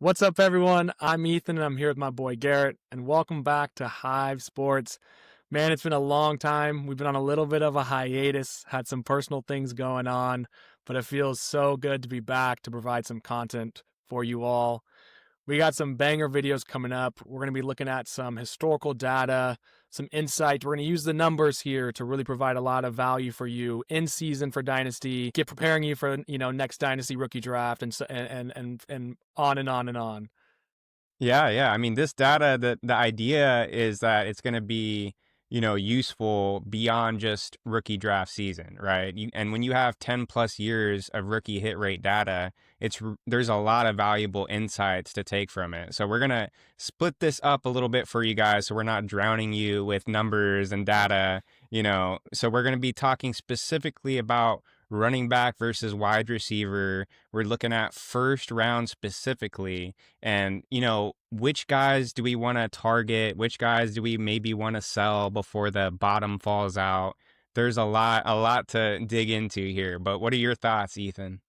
What's up, everyone? I'm Ethan, and I'm here with my boy Garrett, and welcome back to Hive Sports. Man, it's been a long time. We've been on a little bit of a hiatus, had some personal things going on, but it feels so good to be back to provide some content for you all. We got some banger videos coming up. We're going to be looking at some historical data, some insight. We're going to use the numbers here to really provide a lot of value for you in season for Dynasty, get preparing you for next Dynasty rookie draft, and on and on and on. Yeah. I mean, this data, the idea is that it's going to be, useful beyond just rookie draft season, right? And when you have 10 plus years of rookie hit rate data, there's a lot of valuable insights to take from it. So we're going to split this up a little bit for you guys so we're not drowning you with numbers and data, So we're going to be talking specifically about running back versus wide receiver. We're looking at first round specifically, and which guys do we want to target, which guys do we maybe want to sell before the bottom falls out. There's a lot to dig into here, but what are your thoughts, Ethan?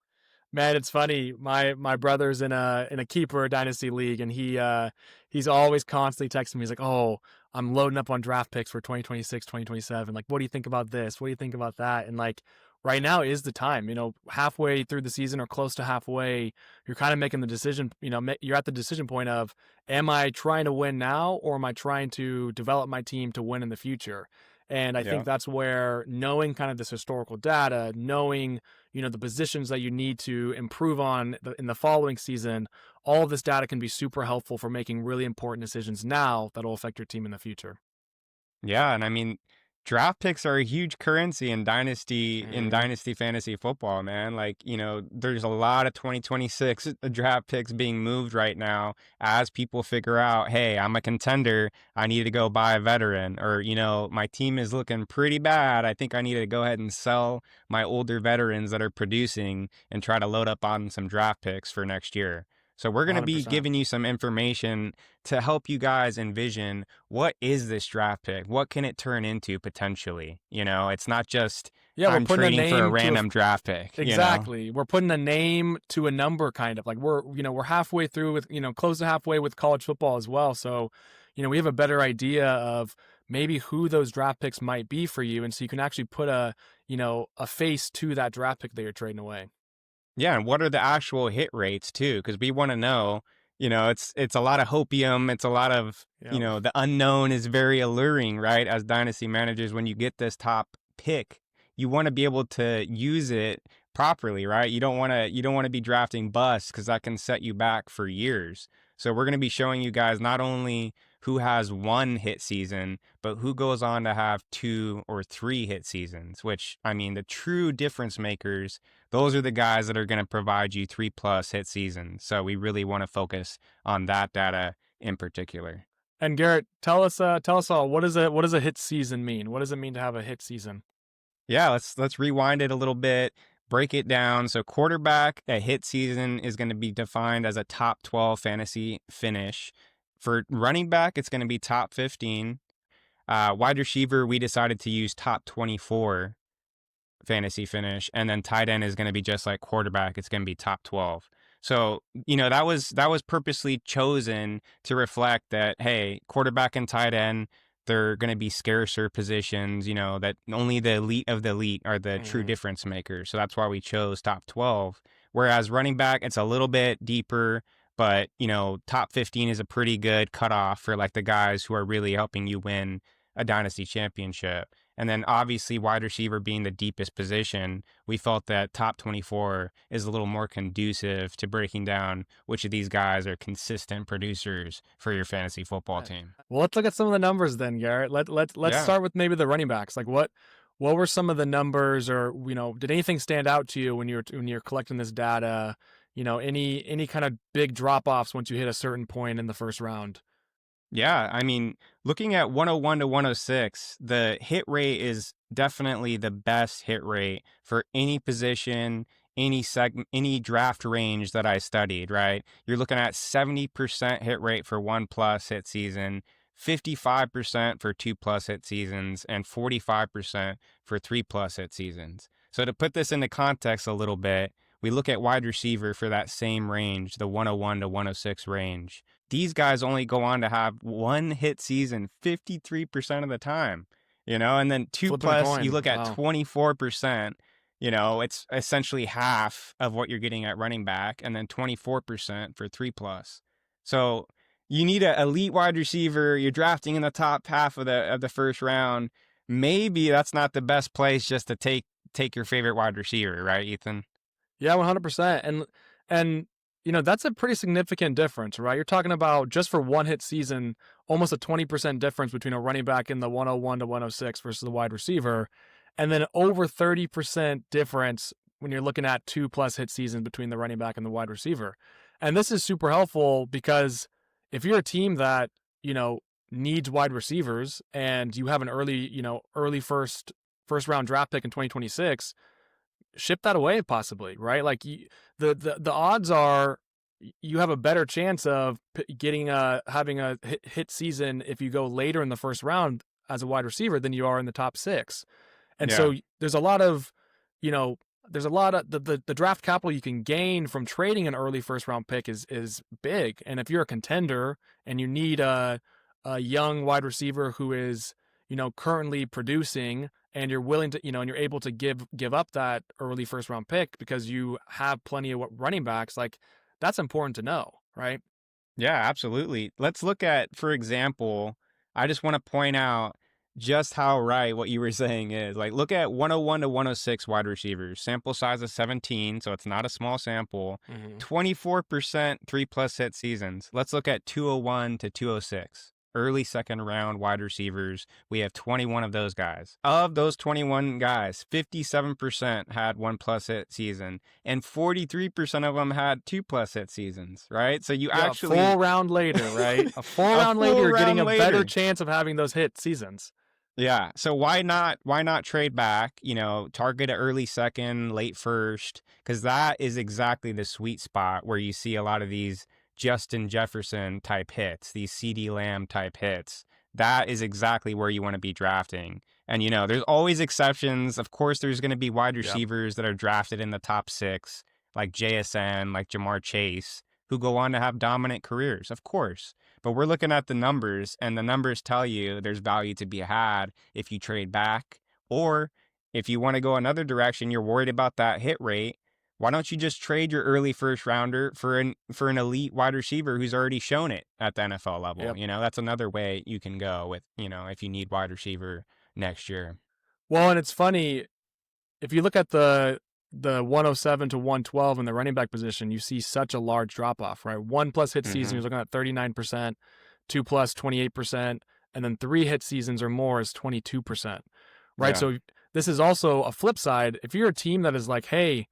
Man, it's funny. My brother's in a keeper dynasty league, and he's always constantly texting me. He's like, "Oh, I'm loading up on draft picks for 2026, 2027. Like, what do you think about this? What do you think about that?" And like right now is the time. Halfway through the season or close to halfway, you're kind of making the decision. You're at the decision point of, am I trying to win now, or am I trying to develop my team to win in the future? And I think Yeah. that's where knowing kind of this historical data, knowing the positions that you need to improve on in the following season, all of this data can be super helpful for making really important decisions now that'll affect your team in the future. Yeah, and I mean, draft picks are a huge currency in Mm-hmm. dynasty fantasy football, man. Like, there's a lot of 2026 draft picks being moved right now as people figure out, hey, I'm a contender. I need to go buy a veteran, or my team is looking pretty bad. I think I need to go ahead and sell my older veterans that are producing and try to load up on some draft picks for next year. So we're going to be 100%. giving you some information to help you guys envision, what is this draft pick? What can it turn into potentially? It's not just Yeah, we're I'm putting a trading for a name to a random draft pick. exactly. We're putting a name to a number, kind of like we're halfway through with close to halfway with college football as well. So, we have a better idea of maybe who those draft picks might be for you, and so you can actually put a face to that draft pick that you're trading away. Yeah, and what are the actual hit rates too? Because we want to know. It's a lot of hopium. It's a lot of Yeah. the unknown is very alluring, right? As dynasty managers, when you get this top pick, you want to be able to use it properly, right? You don't want to be drafting busts because that can set you back for years. So we're going to be showing you guys not only who has one hit season, but who goes on to have two or three hit seasons, which, I mean, the true difference makers, those are the guys that are going to provide you 3+ hit seasons. So we really want to focus on that data in particular. And Garrett, tell us all, what does a hit season mean? What does it mean to have a hit season? Yeah, let's rewind it a little bit, break it down. So quarterback, a hit season is going to be defined as a top 12 fantasy finish. For running back, it's going to be top 15. Wide receiver, we decided to use top 24 fantasy finish, and then tight end is going to be just like quarterback. It's going to be top 12. So that was purposely chosen to reflect that, hey, quarterback and tight end, they're going to be scarcer positions. That only the elite of the elite are the true Mm-hmm. difference makers. So that's why we chose top 12. Whereas running back, it's a little bit deeper, but top 15 is a pretty good cutoff for like the guys who are really helping you win a dynasty championship. And then obviously wide receiver being the deepest position, we felt that top 24 is a little more conducive to breaking down which of these guys are consistent producers for your fantasy football team. Well, let's look at some of the numbers then, Garrett. Let's Yeah. start with maybe the running backs. Like what were some of the numbers, or did anything stand out to you when you're collecting this data? Any kind of big drop offs once you hit a certain point in the first round? Yeah, I mean, looking at 101 to 106, the hit rate is definitely the best hit rate for any position, any segment, any draft range that I studied, right? You're looking at 70% hit rate for 1+ hit season, 55% for 2+ hit seasons, and 45% for 3+ hit seasons. So to put this into context a little bit, We look at wide receiver for that same range, the 101 to 106 range. These guys only go on to have one hit season 53% of the time, and then two Flipping a plus, you coin. look at Wow. 24%, it's essentially half of what you're getting at running back, and then 24% for three plus. So you need an elite wide receiver. You're drafting in the top half of the first round. Maybe that's not the best place just to take your favorite wide receiver, right, Ethan? Yeah, 100%. And that's a pretty significant difference, right? You're talking about just for one hit season, almost a 20% difference between a running back in the 101 to 106 versus the wide receiver, and then over 30% difference when you're looking at 2+ hit seasons between the running back and the wide receiver. And this is super helpful because if you're a team that, needs wide receivers and you have an early first round draft pick in 2026, ship that away possibly, right? Like the odds are you have a better chance of having a hit season if you go later in the first round as a wide receiver than you are in the top 6. And Yeah. so there's a lot of, you know, there's a lot of the draft capital you can gain from trading an early first round pick is big. And if you're a contender and you need a young wide receiver who is, currently producing, and you're willing to, and you're able to give up that early first round pick because you have plenty of running backs, like that's important to know, right? Yeah, absolutely. Let's look at, for example, I just want to point out just how right what you were saying is. Like, look at 101 to 106 wide receivers, sample size of 17, so it's not a small sample. Mm-hmm. 24% 3+ hit seasons. Let's look at 201 to 206. Early second round wide receivers. We have 21 of those guys. Of those 21 guys, 57% had 1+ hit season, and 43% of them had 2+ hit seasons, right? So you Yeah, actually full round later, right? A full a round later, full you're getting round a better later. chance of having those hit seasons. Yeah. So why not trade back, target an early second, late first, because that is exactly the sweet spot where you see a lot of these Justin Jefferson type hits, these CD Lamb type hits. That is exactly where you want to be drafting. And, there's always exceptions. Of course, there's going to be wide Yep. receivers that are drafted in the top 6, like JSN, like Jamar Chase, who go on to have dominant careers, of course. But we're looking at the numbers, and the numbers tell you there's value to be had if you trade back. Or if you want to go another direction, you're worried about that hit rate. Why don't you just trade your early first rounder for an elite wide receiver who's already shown it at the NFL level? Yep. That's another way you can go with, if you need wide receiver next year. Well, and it's funny, if you look at the 107 to 112 in the running back position, you see such a large drop off, right? 1+ hit season, you're looking at 39%, 2+, 28%, and then 3 hit seasons or more is 22%, right? Yeah. So this is also a flip side. If you're a team that is like, hey,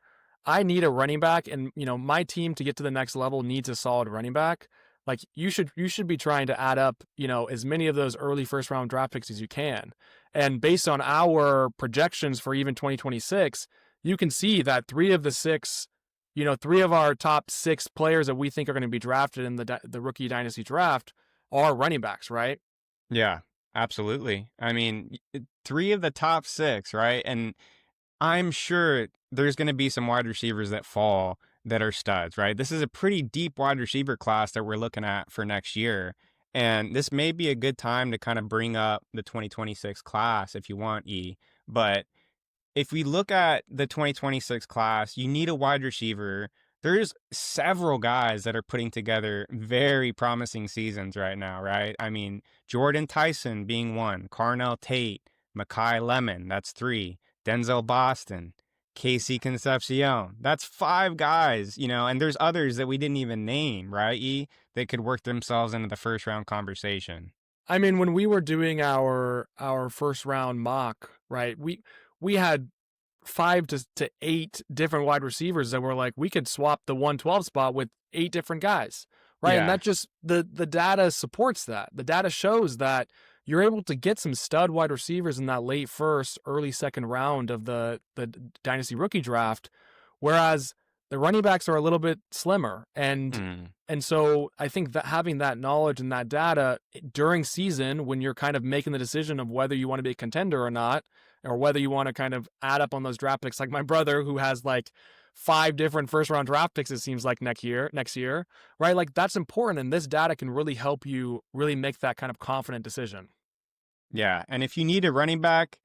I need a running back, and my team to get to the next level needs a solid running back, like you should be trying to add up, as many of those early first round draft picks as you can. And based on our projections for even 2026, you can see that 3 of our top 6 players that we think are going to be drafted in the rookie dynasty draft are running backs, right? Yeah, absolutely. I mean, 3 of the top 6, right? And I'm sure there's going to be some wide receivers that fall that are studs, right? This is a pretty deep wide receiver class that we're looking at for next year. And this may be a good time to kind of bring up the 2026 class if you want, E. But if we look at the 2026 class, you need a wide receiver. There's several guys that are putting together very promising seasons right now, right? I mean, Jordan Tyson being one, Carnell Tate, Makai Lemon, that's 3, Denzel Boston, Casey Concepcion. That's 5 guys, and there's others that we didn't even name, right, E, that could work themselves into the first round conversation. I mean, when we were doing our first round mock, right, we had 5 to 8 different wide receivers that were like, we could swap the 112 spot with 8 different guys, right? Yeah. And that just, the data supports that. The data shows that you're able to get some stud wide receivers in that late first, early second round of the dynasty rookie draft, whereas the running backs are a little bit slimmer. And so I think that having that knowledge and that data during season, when you're kind of making the decision of whether you want to be a contender or not, or whether you want to kind of add up on those draft picks, like my brother who has like 5 different first round draft picks, it seems like next year, right? Like that's important. And this data can really help you really make that kind of confident decision. Yeah. And if you need a running back,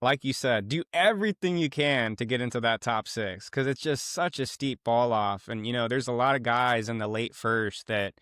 like you said, do everything you can to get into that top 6 because it's just such a steep fall off. And, there's a lot of guys in the late first that,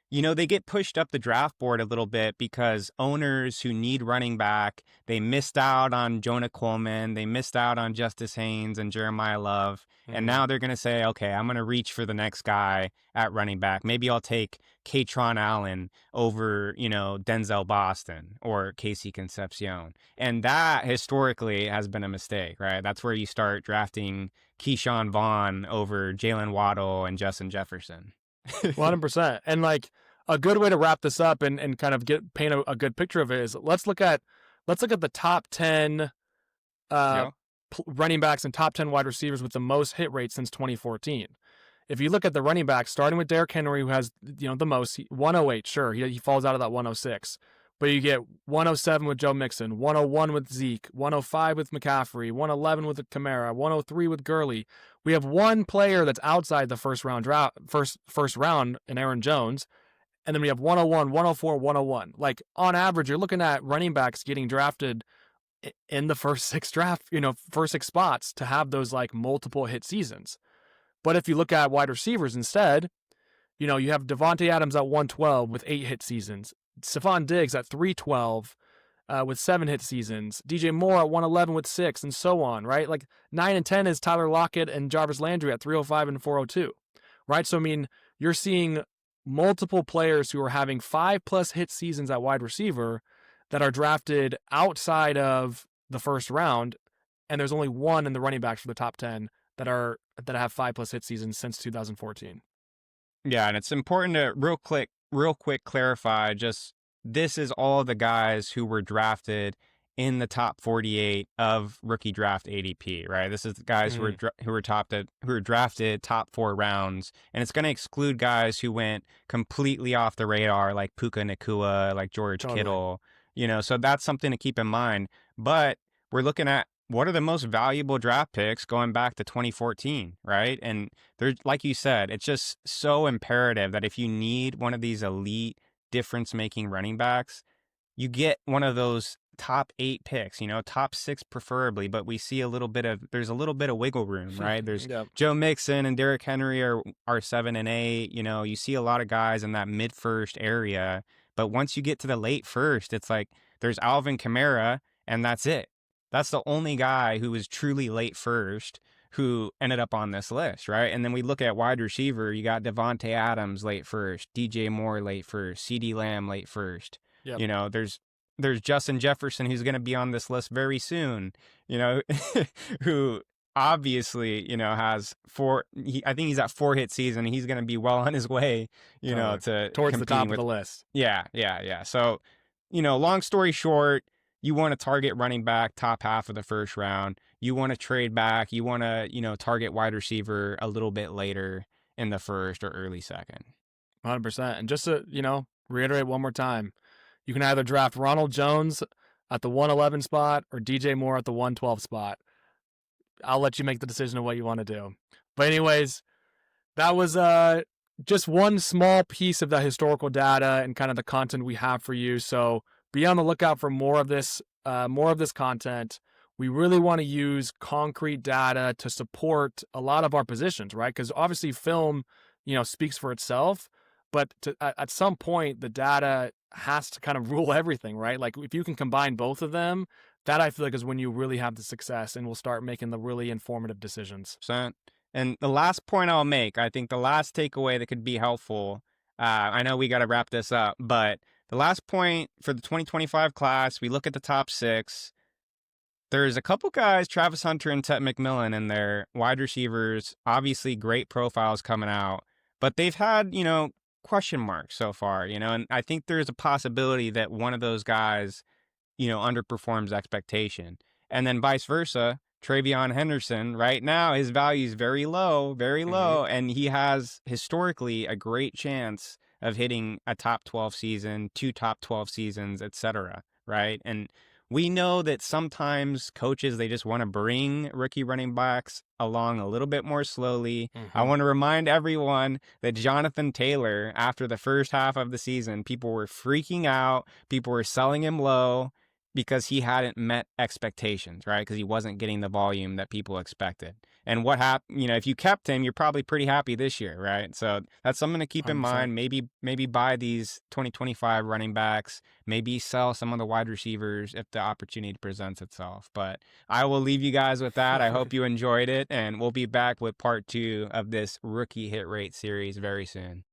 they get pushed up the draft board a little bit because owners who need running back, they missed out on Jonah Coleman, they missed out on Justice Haynes and Jeremiyah Love. And Mm-hmm. now they're going to say, okay, I'm going to reach for the next guy at running back. Maybe I'll take Katron Allen over, Denzel Boston or Casey Concepcion. And that historically has been a mistake, right? That's where you start drafting Keyshawn Vaughn over Jalen Waddle and Justin Jefferson. 100%. And like a good way to wrap this up and kind of paint a good picture of it is let's look at the top 10 Yeah. running backs and top 10 wide receivers with the most hit rate since 2014. If you look at the running backs, starting with Derrick Henry, who has the most, 108, sure, he falls out of that 106. But you get 107 with Joe Mixon, 101 with Zeke, 105 with McCaffrey, 111 with Kamara, 103 with Gurley. We have one player that's outside the first round in Aaron Jones, and then we have 101, 104, 101. Like on average, you're looking at running backs getting drafted in the first 6 spots to have those like multiple hit seasons. But if you look at wide receivers instead, you have Devontae Adams at 112 with 8 hit seasons, Stephon Diggs at 312 with 7 hit seasons, DJ Moore at 111 with 6, and so on, right? Like 9 and 10 is Tyler Lockett and Jarvis Landry at 305 and 402, right? So, I mean, you're seeing multiple players who are having 5+ hit seasons at wide receiver that are drafted outside of the first round, and there's only one in the running backs for the top 10 that have 5+ hit seasons since 2014. Yeah, and it's important to real quick clarify just this is all the guys who were drafted in the top 48 of rookie draft ADP, right? This is the guys who were drafted top 4 rounds, and it's going to exclude guys who went completely off the radar like Puka Nacua, like George Kittle, so that's something to keep in mind. But we're looking at what are the most valuable draft picks going back to 2014, right? And there's, like you said, it's just so imperative that if you need one of these elite difference-making running backs, you get one of those top 8 picks, top 6 preferably, but we see there's a little bit of wiggle room, right? There's Yep. Joe Mixon and Derrick Henry are 7 and 8, you see a lot of guys in that mid-first area, but once you get to the late first, it's like there's Alvin Kamara, and that's it. That's the only guy who was truly late first who ended up on this list, right? And then we look at wide receiver, you got Devontae Adams late first, DJ Moore late first, CeeDee Lamb late first. Yep. There's Justin Jefferson who's going to be on this list very soon, who obviously, has 4, I think he's at 4 hit season. He's going to be well on his way, to towards the top with, of the list. Yeah. So, long story short, you want to target running back top half of the first round. You want to trade back. You want to, target wide receiver a little bit later in the first or early second. 100%. And just to, reiterate one more time, you can either draft Ronald Jones at the 111 spot or DJ Moore at the 112 spot. I'll let you make the decision of what you want to do. But anyways, that was just one small piece of the historical data and kind of the content we have for you. So be on the lookout for more of this content. We really want to use concrete data to support a lot of our positions, right? Because obviously film, speaks for itself, but at some point the data has to kind of rule everything, right? Like if you can combine both of them, that I feel like is when you really have the success and we'll start making the really informative decisions. And the last point I'll make, I think the last takeaway that could be helpful, I know we got to wrap this up, but the last point for the 2025 class, we look at the top 6. There's a couple guys, Travis Hunter and Ted McMillan, in there, wide receivers, obviously great profiles coming out, but they've had, question marks so far, and I think there's a possibility that one of those guys, underperforms expectation. And then vice versa, Travion Henderson, right now, his value is very low, and he has historically a great chance of hitting a top 12 season, 2 top 12 seasons, etc. Right? And we know that sometimes coaches, they just want to bring rookie running backs along a little bit more slowly. I Mhm. want to remind everyone that Jonathan Taylor, after the first half of the season, people were freaking out. People were selling him low because he hadn't met expectations, right? Because he wasn't getting the volume that people expected. And what happened, if you kept him, you're probably pretty happy this year, right? So that's something to keep in 100%. mind. Maybe buy these 2025 running backs, maybe sell some of the wide receivers if the opportunity presents itself. But I will leave you guys with that. I hope you enjoyed it, and we'll be back with part 2 of this rookie hit rate series very soon.